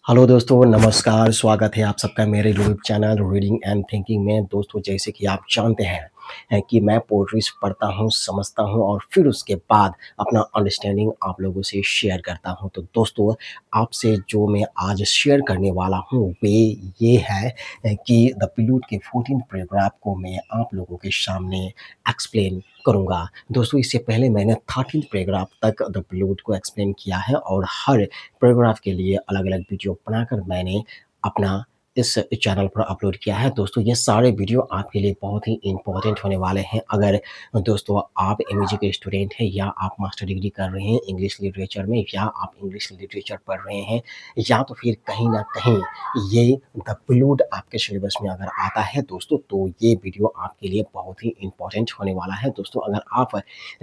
Hello दोस्तों, नमस्कार, स्वागत है आप सबका मेरे YouTube channel reading and thinking में। दोस्तों, जैसे कि आप जानते हैं कि मैं पोएट्रीज़ पढ़ता हूँ, समझता हूँ और फिर उसके बाद अपना अंडरस्टैंडिंग आप लोगों से शेयर करता हूँ। तो दोस्तों, आपसे जो मैं आज शेयर करने वाला हूँ, वे ये है कि द प्रीलुड के 14th पैराग्राफ को मैं आप लोगों के सामने एक्सप्लेन करूँगा। दोस्तों, इससे पहले मैंने 13th पैराग्राफ तक द प्रीलुड को एक्सप्लेन किया है और हर पैराग्राफ के लिए अलग-अलग वीडियो बनाकर मैंने अपना इस चैनल पर अपलोड किया है। दोस्तों, ये सारे वीडियो आपके लिए बहुत ही इम्पोर्टेंट होने वाले हैं। अगर दोस्तों आप एमएजी के स्टूडेंट हैं या आप मास्टर डिग्री कर रहे हैं इंग्लिश लिटरेचर में या आप इंग्लिश लिटरेचर पढ़ रहे हैं या तो फिर कहीं न कहीं ये द प्रीलुड आपके सिलेबस में अगर आता है दोस्तों, तो ये वीडियो आपके लिए बहुत ही इम्पोर्टेंट होने वाला है। दोस्तों, अगर आप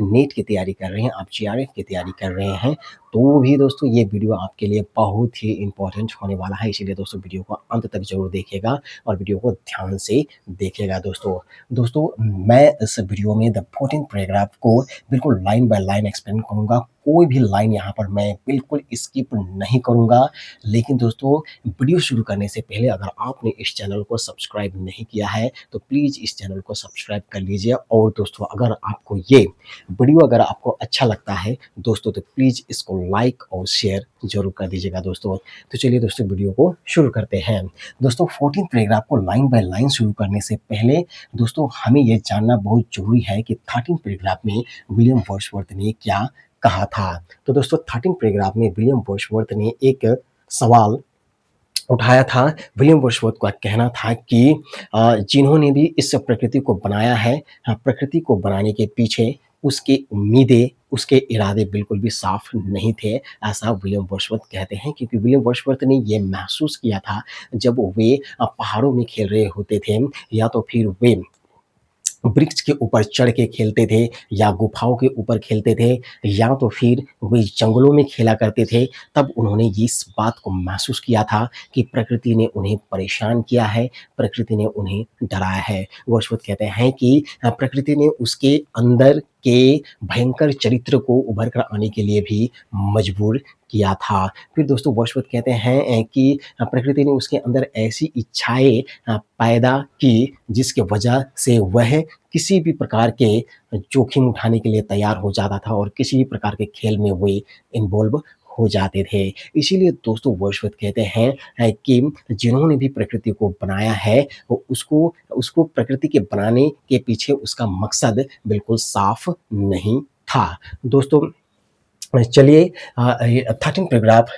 नीट की तैयारी कर रहे हैं, आप जेआरएफ की तैयारी कर रहे हैं, तो भी दोस्तों ये वीडियो आपके लिए बहुत ही इम्पोर्टेंट होने वाला है। इसीलिए दोस्तों वीडियो को अंत तक ज़रूर देखिएगा और वीडियो को ध्यान से देखिएगा दोस्तों। दोस्तों, मैं इस वीडियो में द 14th पैराग्राफ को बिल्कुल लाइन बाय लाइन एक्सप्लेन करूँगा। कोई भी लाइन यहाँ पर मैं बिल्कुल स्किप नहीं करूँगा। लेकिन दोस्तों, वीडियो शुरू करने से पहले अगर आपने इस चैनल को सब्सक्राइब नहीं किया है, तो प्लीज़ इस चैनल को सब्सक्राइब कर लीजिए। और दोस्तों, अगर आपको ये वीडियो अगर आपको अच्छा लगता है दोस्तों, तो प्लीज़ इसको लाइक और शेयर ज़रूर कर दीजिएगा दोस्तों। तो चलिए दोस्तों, वीडियो को शुरू करते हैं। दोस्तों, 14th पैराग्राफ को लाइन बाय लाइन शुरू करने से पहले दोस्तों हमें ये जानना बहुत ज़रूरी है कि 13th पैराग्राफ में विलियम वर्ड्सवर्थ ने क्या कहा था। तो दोस्तों, 13th पैराग्राफ में विलियम वर्ड्सवर्थ ने एक सवाल उठाया था। विलियम वर्ड्सवर्थ का कहना था कि जिन्होंने भी इस प्रकृति को बनाया है, प्रकृति को बनाने के पीछे उसकी उम्मीदें, उसके इरादे बिल्कुल भी साफ नहीं थे, ऐसा विलियम वर्ड्सवर्थ कहते हैं। क्योंकि विलियम वर्ड्सवर्थ ने ये महसूस किया था जब वे पहाड़ों में खेल रहे होते थे या तो फिर वे वृक्ष के ऊपर चढ़ के खेलते थे या गुफाओं के ऊपर खेलते थे या तो फिर वे जंगलों में खेला करते थे, तब उन्होंने इस बात को महसूस किया था कि प्रकृति ने उन्हें परेशान किया है, प्रकृति ने उन्हें डराया है। वर्ड्सवर्थ कहते हैं कि प्रकृति ने उसके अंदर के भयंकर चरित्र को उभर कर आने के लिए भी मजबूर किया था। फिर दोस्तों, वर्ड्सवर्थ कहते हैं कि प्रकृति ने उसके अंदर ऐसी इच्छाएँ पैदा की जिसकी वजह से वह किसी भी प्रकार के जोखिम उठाने के लिए तैयार हो जाता था और किसी भी प्रकार के खेल में वे इन्वॉल्व हो जाते थे। इसीलिए दोस्तों, वर्ड्सवर्थ कहते हैं कि जिन्होंने भी प्रकृति को बनाया है, वो उसको उसको प्रकृति के बनाने के पीछे उसका मकसद बिल्कुल साफ नहीं था। दोस्तों, चलिए ये 13th पैराग्राफ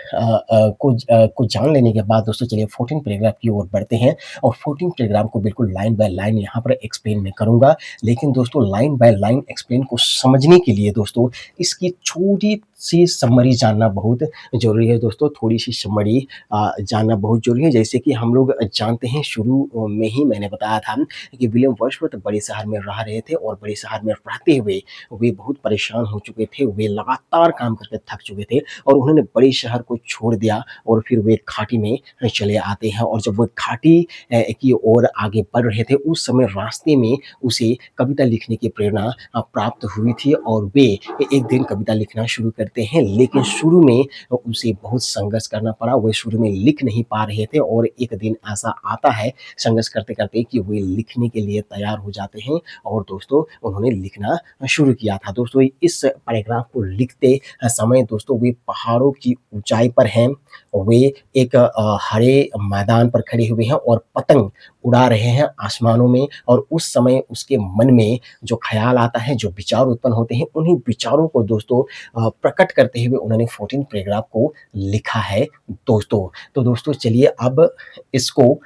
को जान लेने के बाद दोस्तों चलिए 14th पैराग्राफ की ओर बढ़ते हैं और 14th पैराग्राफ को बिल्कुल लाइन बाय लाइन यहाँ पर एक्सप्लेन मैं करूँगा। लेकिन दोस्तों, लाइन बाय लाइन एक्सप्लेन को समझने के लिए दोस्तों इसकी छोटी-सी समरी जानना बहुत ज़रूरी है दोस्तों। थोड़ी-सी समरी जानना बहुत ज़रूरी है। जैसे कि हम लोग जानते हैं, शुरू में ही मैंने बताया था कि विलियम वर्ड्सवर्थ बड़े शहर में रह रहे थे और बड़े शहर में रहते हुए वे बहुत परेशान हो चुके थे। वे लगातार काम करके थक चुके थे और उन्होंने बड़े शहर को छोड़ दिया और फिर वे घाटी में चले आते हैं। और जब वो घाटी की ओर आगे बढ़ रहे थे, उस समय रास्ते में उसे कविता लिखने की प्रेरणा प्राप्त हुई थी और वे एक दिन कविता लिखना शुरू करते हैं। लेकिन शुरू में उसे बहुत संघर्ष करना पड़ा, वे शुरू में लिख नहीं पा रहे थे और एक दिन ऐसा आता है संघर्ष करते-करते कि वे लिखने के लिए तैयार हो जाते हैं और दोस्तों उन्होंने लिखना शुरू किया था। दोस्तों, इस पैराग्राफ को लिखते समय दोस्तों वे पहाड़ों की ऊँचाई पर हैं, वे एक हरे मैदान पर खड़े हुए हैं और पतंग उड़ा रहे हैं आसमानों में और उस समय उसके मन में जो ख़्याल आता है, जो विचार उत्पन्न होते हैं, उन्हीं विचारों को दोस्तों प्रकट करते हुए उन्होंने 14th पैराग्राफ को लिखा है दोस्तों। तो दोस्तों चलिए अब इसको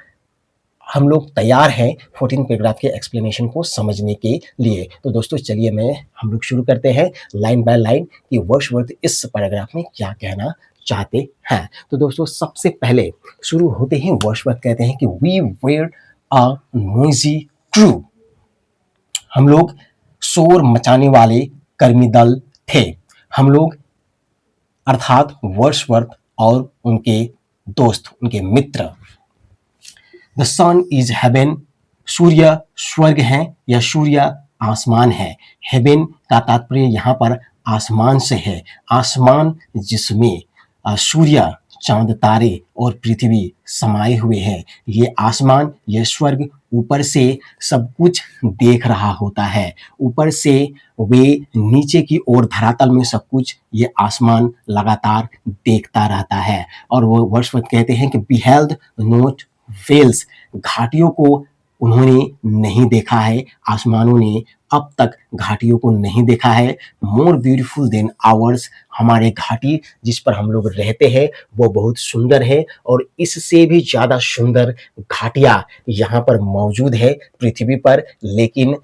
हम लोग तैयार हैं 14th पैराग्राफ के एक्सप्लेनेशन को समझने के लिए। तो दोस्तों चलिए हम लोग शुरू करते हैं लाइन बाय लाइन कि वर्ड्सवर्थ इस पैराग्राफ में क्या कहना चाहते हैं। तो दोस्तों, सबसे पहले शुरू होते ही वर्ड्सवर्थ कहते हैं कि we were a noisy crew. हम लोग शोर मचाने वाले कर्मी दल थे। हम लोग अर्थात वर्ड्सवर्थ और उनके दोस्त, उनके मित्र। द सन इज हेवन, सूर्य स्वर्ग है या सूर्य आसमान है। हेवन का तात्पर्य यहाँ पर आसमान से है। आसमान जिसमें सूर्य चांद तारे और पृथ्वी समाये हुए हैं। ये आसमान, ये स्वर्ग ऊपर से सब कुछ देख रहा होता है। ऊपर से वे नीचे की ओर धरातल में सब कुछ ये आसमान लगातार देखता रहता है। और वो वर्ड्सवर्थ कहते हैं कि beheld not fails, घाटियों को उन्होंने नहीं देखा है, आसमानों ने अब तक घाटियों को नहीं देखा है। मोर ब्यूटीफुल देन आवर्स, हमारे घाटी जिस पर हम लोग रहते हैं वो बहुत सुंदर है, और इससे भी ज़्यादा सुंदर घाटियाँ यहाँ पर मौजूद है पृथ्वी पर, लेकिन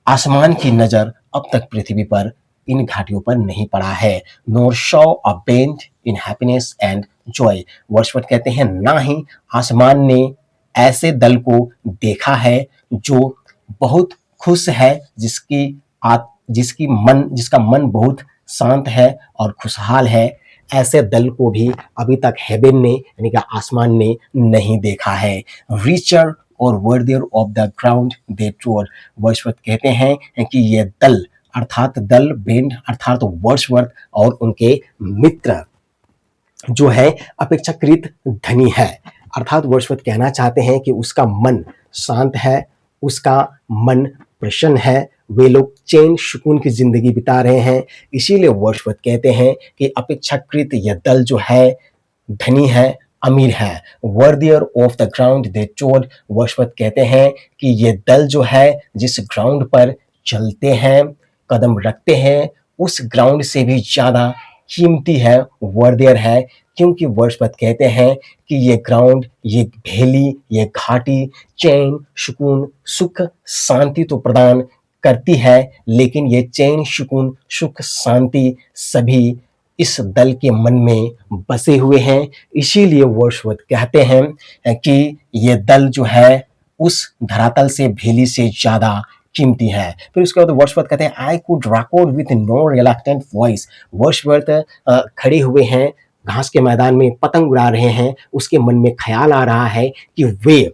आसमान की नज़र अब तक पृथ्वी पर इन घाटियों पर नहीं पड़ा है। Nor show a bend in happiness and joy, Wordsworth कहते हैं ना ही आसमान ने ऐसे दल को देखा है जो बहुत खुश है, जिसका मन बहुत शांत है और खुशहाल है। ऐसे दल को भी अभी तक हेवन ने यानी कि आसमान ने नहीं देखा है। रिचर और worthier of the ground they trod, Wordsworth कहते हैं कि ये दल अर्थात दल बेंड अर्थात वर्ड्सवर्थ और उनके मित्र जो है अपेक्षाकृत धनी है। अर्थात वर्ड्सवर्थ कहना चाहते हैं कि उसका मन शांत है, उसका मन प्रसन्न है, वे लोग चैन सुकून की जिंदगी बिता रहे हैं। इसीलिए वर्ड्सवर्थ कहते हैं कि अपेक्षाकृत यह दल जो है धनी है, अमीर है। Worthier of the ground they trod, Wordsworth कहते हैं कि ये दल जो है जिस ग्राउंड पर चलते हैं, कदम रखते हैं, उस ग्राउंड से भी ज़्यादा कीमती है, वर्दियर है, क्योंकि वर्ड्सवर्थ कहते हैं कि ये ग्राउंड, ये भेली, ये घाटी चैन, सुकून, सुख, शांति तो प्रदान करती है, लेकिन ये चैन, सुकून, सुख, शांति सभी इस दल के मन में बसे हुए हैं। इसीलिए वर्ड्सवर्थ कहते हैं कि ये दल जो है उस धरातल से, भेली से ज़्यादा कीमती है। फिर उसके बाद वर्ड्सवर्थ कहते हैं I could record with no reluctant voice, Wordsworth खड़े हुए हैं घास के मैदान में, पतंग उड़ा रहे हैं, उसके मन में ख्याल आ रहा है कि वे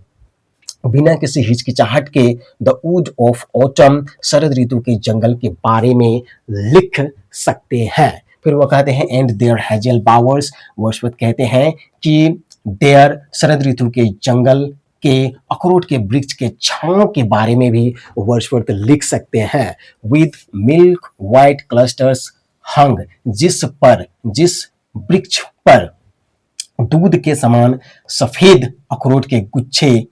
बिना किसी हिचकिचाहट के द वुड ऑफ ऑटम, शरद ऋतु के जंगल के बारे में लिख सकते हैं। फिर वो कहते हैं and there hazel bowers, Wordsworth कहते हैं कि देयर शरद ऋतु के जंगल के अखरोट के वृक्ष के छांव के बारे में भी वर्ड्सवर्थ लिख सकते हैं। विद मिल्क वाइट क्लस्टर्स हंग, जिस वृक्ष पर दूध के समान सफेद अखरोट के गुच्छे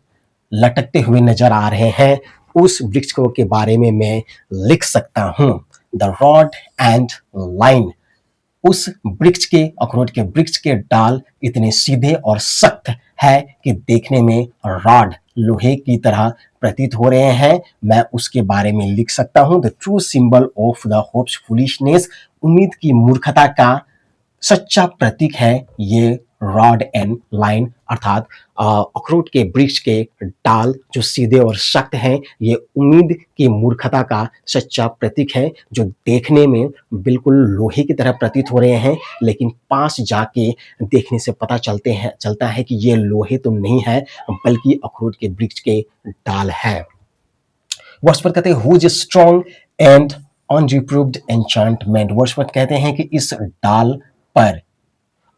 लटकते हुए नजर आ रहे हैं, उस वृक्ष के बारे में मैं लिख सकता हूं। द रॉड एंड लाइन, उस वृक्ष के, अखरोट के वृक्ष के डाल इतने सीधे और सख्त है कि देखने में रॉड, लोहे की तरह प्रतीत हो रहे हैं, मैं उसके बारे में लिख सकता हूं। The true symbol of the hopes foolishness, उम्मीद की मूर्खता का सच्चा प्रतीक है ये रॉड एंड लाइन, अर्थात अखरोट के वृक्ष के डाल जो सीधे और सख्त हैं, ये उम्मीद की मूर्खता का सच्चा प्रतीक है, जो देखने में बिल्कुल लोहे की तरह प्रतीत हो रहे हैं, लेकिन पास जाके देखने से पता चलता है कि ये लोहे तो नहीं है, बल्कि अखरोट के वृक्ष के डाल है। वर्ड्सवर्थ कहते हैं who is strong and unreproved enchantment, Wordsworth कहते हैं कि इस डाल पर,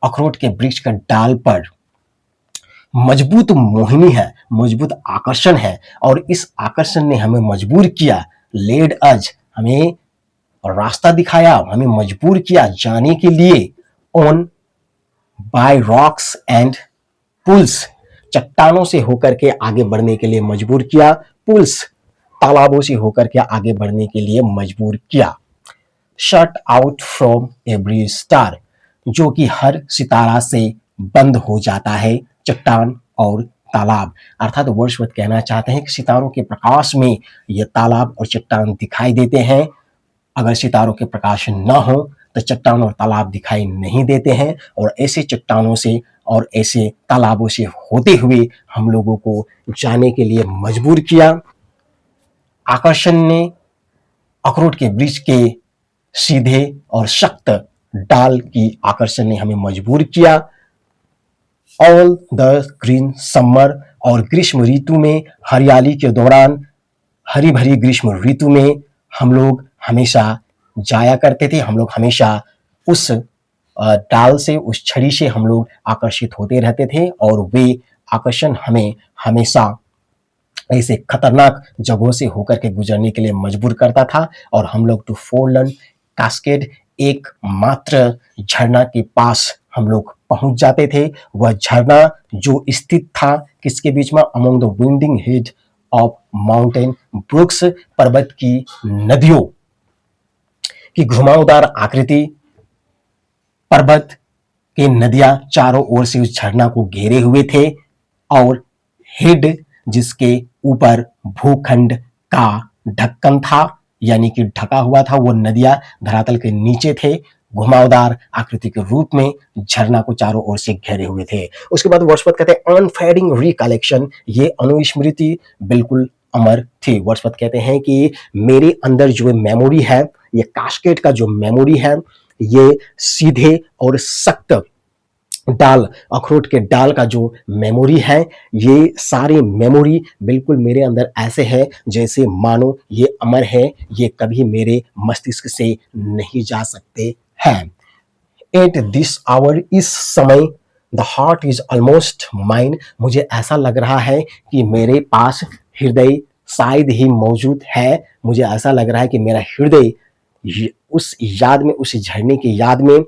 अखरोट के वृक्ष का डाल पर मजबूत मोहिनी है, मजबूत आकर्षण है, और इस आकर्षण ने हमें मजबूर किया, लेड अज, हमें रास्ता दिखाया, हमें मजबूर किया जाने के लिए, on by rocks and pools, चट्टानों से होकर के आगे बढ़ने के लिए मजबूर किया, पुल्स, तालाबों से होकर के आगे बढ़ने के लिए मजबूर किया। Shut out from every star, जो कि हर सितारा से बंद हो जाता है, चट्टान और तालाब, अर्थात वर्ड्सवर्थ कहना चाहते हैं कि सितारों के प्रकाश में ये तालाब और चट्टान दिखाई देते हैं, अगर सितारों के प्रकाश न हो तो चट्टान और तालाब दिखाई नहीं देते हैं, और ऐसे चट्टानों से और ऐसे तालाबों से होते हुए हम लोगों को जाने के लिए मजबूर किया। आकर्षण ने, अखरोट के वृक्ष के सीधे और सख्त डाल की आकर्षण ने हमें मजबूर किया। ऑल द ग्रीन समर, और ग्रीष्म ऋतु में, हरियाली के दौरान, हरी भरी ग्रीष्म ऋतु में हम लोग हमेशा जाया करते थे, हम लोग हमेशा उस डाल से, उस छड़ी से हम लोग आकर्षित होते रहते थे और वे आकर्षण हमें हमेशा ऐसे खतरनाक जगहों से होकर के गुजरने के लिए मजबूर करता था और हम लोग टू फोरलन कास्केड एक मात्र झरना के पास हम लोग पहुंच जाते थे। वह झरना जो स्थित था किसके बीच में, among the winding head of mountain brooks, पर्वत की नदियों की घुमावदार आकृति, पर्वत की नदियां चारों ओर से उस झरना को घेरे हुए थे और हेड जिसके ऊपर भूखंड का ढक्कन था यानी कि ढका हुआ था, वो नदियां धरातल के नीचे थे, घुमावदार आकृति के रूप में झरना को चारों ओर से घेरे हुए थे। उसके बाद वर्ड्सवर्थ कहते हैं अनफेडिंग रिकलेक्शन, ये अनुस्मृति बिल्कुल अमर थी। वर्ड्सवर्थ कहते हैं कि मेरे अंदर जो मेमोरी है, ये कास्केड का जो मेमोरी है, ये सीधे और सख्त डाल, अखरोट के डाल का जो मेमोरी है, ये सारी मेमोरी बिल्कुल मेरे अंदर ऐसे है जैसे मानो ये अमर है, ये कभी मेरे मस्तिष्क से नहीं जा सकते हैं। एट दिस आवर, इस समय, the heart is almost mine, मुझे ऐसा लग रहा है कि मेरे पास हृदय शायद ही मौजूद है। मुझे ऐसा लग रहा है कि मेरा हृदय उस याद में, उस झरने की याद में,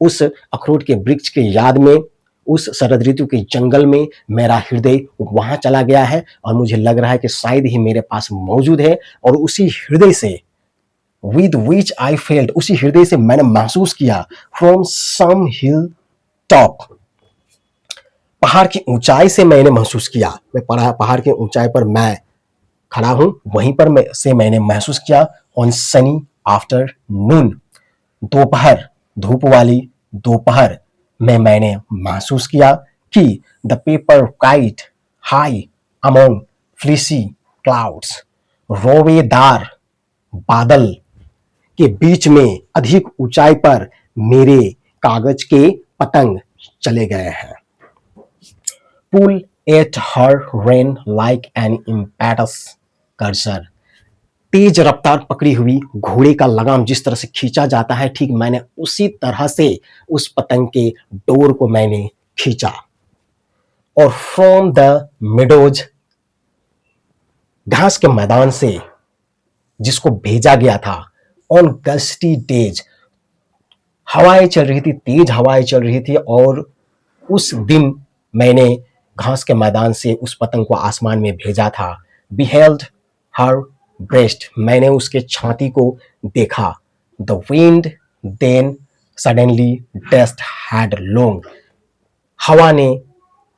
उस अखरोट के वृक्ष के याद में, उस शरद ऋतु के जंगल में मेरा हृदय वहां चला गया है और मुझे लग रहा है कि शायद ही मेरे पास मौजूद है। और उसी हृदय से with which I felt, उसी हृदय से मैंने महसूस किया, from some hill top, पहाड़ की ऊंचाई से मैंने महसूस किया, मैं पहाड़ की ऊंचाई पर मैं खड़ा हूं, वहीं पर से मैंने महसूस किया। ऑन सनी आफ्टरनून, दोपहर, धूप वाली दोपहर में मैंने महसूस किया कि the paper kite high among fleecy clouds, रोवेदार बादल के बीच में अधिक ऊंचाई पर मेरे कागज के पतंग चले गए हैं। Pull at her rein like an impetus courser, तेज रफ्तार पकड़ी हुई घोड़े का लगाम जिस तरह से खींचा जाता है, ठीक मैंने उसी तरह से उस पतंग के डोर को मैंने खींचा। और फ्रॉम द मिडोज, घास के मैदान से जिसको भेजा गया था, ऑन गस्टी डेज, हवाएं चल रही थी, तेज हवाएं चल रही थी और उस दिन मैंने घास के मैदान से उस पतंग को आसमान में भेजा था। बिहेल्ड हर ब्रेस्ट, मैंने उसके छाती को देखा। The wind then suddenly dust had long, हवा ने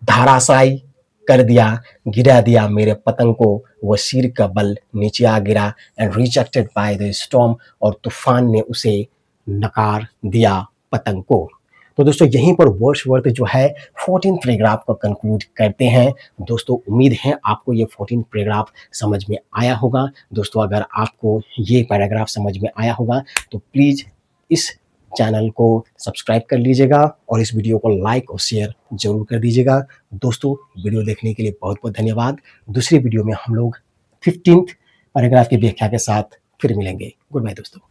धाराशायी कर दिया, गिरा दिया मेरे पतंग को, वह सिर का बल नीचे आ गिरा। And rejected by the storm, और तूफान ने उसे नकार दिया पतंग को। तो दोस्तों यहीं पर वर्ड्सवर्थ जो है 14 पैराग्राफ को कंक्लूड करते हैं। दोस्तों उम्मीद है आपको ये 14 पैराग्राफ समझ में आया होगा। दोस्तों अगर आपको ये पैराग्राफ समझ में आया होगा तो प्लीज़ इस चैनल को सब्सक्राइब कर लीजिएगा और इस वीडियो को लाइक और शेयर जरूर कर दीजिएगा। दोस्तों वीडियो देखने के लिए बहुत बहुत धन्यवाद। दूसरी वीडियो में हम लोग 15th पैराग्राफ की व्याख्या के साथ फिर मिलेंगे। गुड बाय दोस्तों।